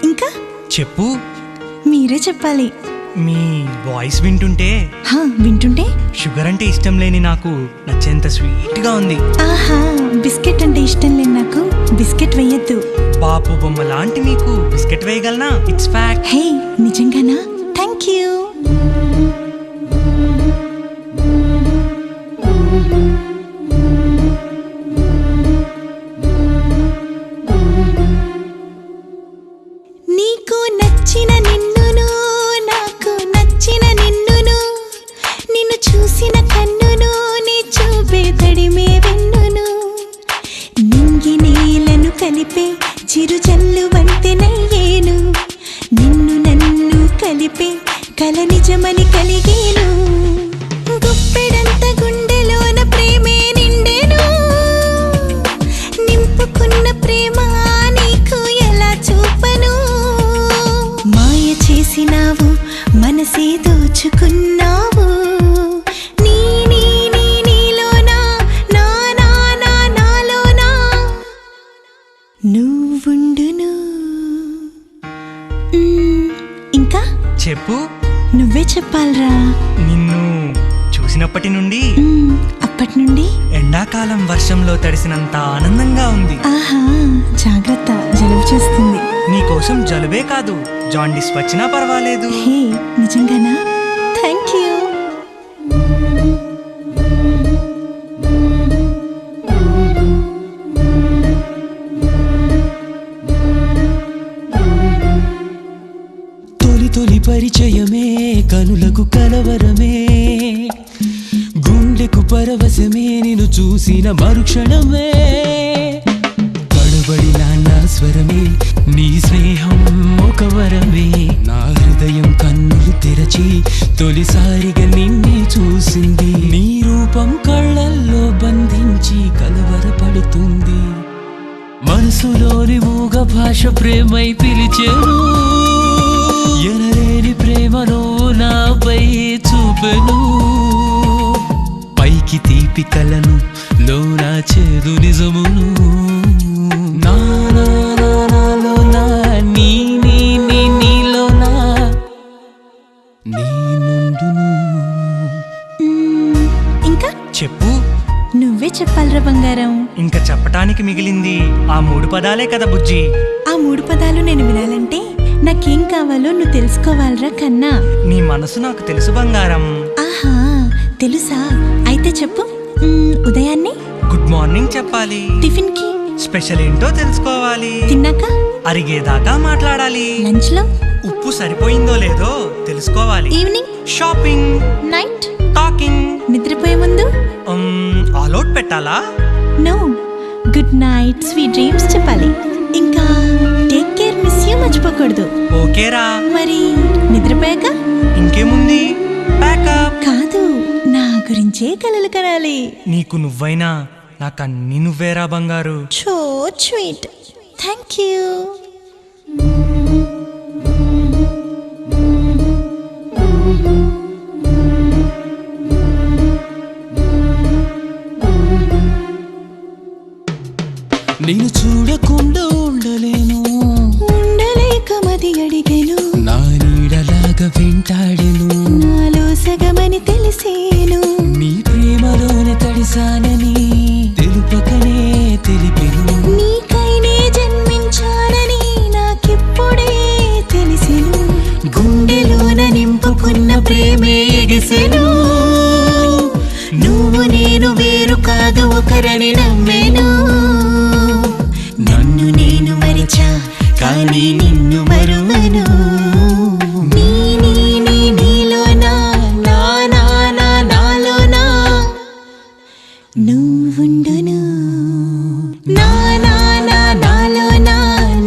ఇంకా చెప్పు. మీరే చెప్పాలి. మీ వాయిస్ వింటుంటే వింటుంటే షుగర్ అంటే ఇష్టం లేని నాకు నచ్చేంత స్వీట్ గా ఉంది. ఆహా, బిస్కెట్ అంటే ఇష్టం లేని నాకు బిస్కెట్ వేయద్దు. బాపు బొమ్మ లాంటి మీకు బిస్కెట్ వేయగలనా? It's fact. హే, నిజంగానా? Thank you. నీకు నచ్చిన నిన్నును, నాకు నచ్చిన నిన్నును, నిన్ను చూసిన కన్నును, నీ చూపే తడిమే వెన్నును, నింగి నీలను కలిపే చిరు జల్లు వంతెనయ్యేను, నిన్ను నన్ను కలిపే కల నిజమని కలిగేను, గుప్పెడంత గుండెలోన ప్రేమే నిండెను, నింపుకున్న ప్రేమ నీకు ఎలా చూపను, మాయ చేసినావు మనసే దోచుకున్నావు, నీ నీ నీ నీలోనా నా నా నా నాలోనా నువ్వుండును. ఇంకా చెప్పు. నువ్వే చెప్పాలరా. నిన్ను చూసినప్పటి నుండి అప్పటి నుండి ఎండాకాలం వర్షంలో తడిసినంత ఆనందంగా ఉంది. ఆహా, జాగ్రత్త, జలుబు చేస్తుంది. నీకోసం జలుబే కాదు, జాండీస్ వచ్చినా పర్వాలేదు. హే, నిజంగానా? Thank you. తొలి తొలి పరిచయమే కనులకు కలవరమే, గుండెకు పరవశమే నిన్ను చూసిన మరుక్షణమే, పడబడిన నా స్వరమే నీ స్నేహం ఒక వరమే, నా హృదయం కన్నులు తెరచి తొలిసారిగా నిన్నే చూసింది, నీ రూపం కళ్ళల్లో బంధించి కలవరపడుతుంది, మనసులోని మూగ భాష ప్రేమై పిలిచెను, ఎనలేని ప్రేమను నాపై చూపెను, పైకి తీపి కలను లోనా చేదు నిజమును, నా నా నా నాలోనా నీ నీ నీ నీలోనా నీ నుండును. ఇంకా చెప్పు. నువ్వే చెప్పాలరా బంగారం. ఇంకా చెప్పటానికి మిగిలింది ఆ 3 పదాలే కదా బుజ్జి. ఆ 3 పదాలు నేను వినాలంటే నాకేం కావాలో నువ్వు తెలుసుకోవాలరా కన్నా. నీ మనసు నాకు తెలుసు బంగారం. ఆహా, తెలుసా? అయితే చెప్పు. ఉదయాన్నే గుడ్ మార్నింగ్ చెప్పాలి, టిఫిన్ కి స్పెషల్ ఏంటో తెలుసుకోవాలి, తిన్నాక అరిగేదాకా మాట్లాడాలి, లంచ్ లో ఉప్పు సరిపోయిందో లేదో తెలుసుకోవాలి, ఈవినింగ్ షాపింగ్, నైట్ టాకింగ్, నిద్రపోయే ముందు ఆల్ అవుట్ పెట్టాలా? No, good night, sweet dreams చెప్పాలి, ఇంకా టేక్ కేర్, మిస్ యూ మర్చిపోకూడదు. ఓకేరా. మరి నిద్రపోయాక ఇంకేముంది? ప్యాకప్. కాదు, నా గురించే కలలు కనాలి. నీకు నువ్వైనా నాకన్నీ నువ్వేరా బంగారు. So sweet. Thank you. నేను చూడకుండా ఉండలేను, ఉండలేక మది అడిగేను, నా నీడలాగా వెంటాడెను, నాలో సగమని తెలిసేను, నీ ప్రేమలోనే తడిసానని తెలుపకనే తెలిపెను, నీకైనే జన్మించానని నాకిప్పుడే తెలిసెను, గుండెలోన నింపుకున్న ప్రేమే ఎగిసెను, నువ్వు నేను వేరు కాదు ఒకరని నమ్మేను, నన్ను నేను మరిచా కానీ నిన్ను మరువను, నీ నీ నీ నీలోనా నా నా నా నాలోనా నువ్వుండును, నా నా నా నాలోనా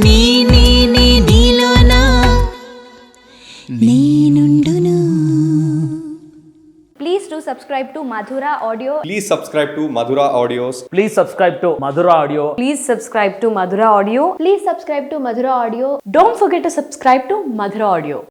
నీ నీ నీ నీలోనా నేనుండును. Please do subscribe to Madhura Audio. Please subscribe to Madhura Audios. Please subscribe to Madhura Audio. Please subscribe to Madhura Audio. Please subscribe to Madhura Audio. Don't forget to subscribe to Madhura Audio.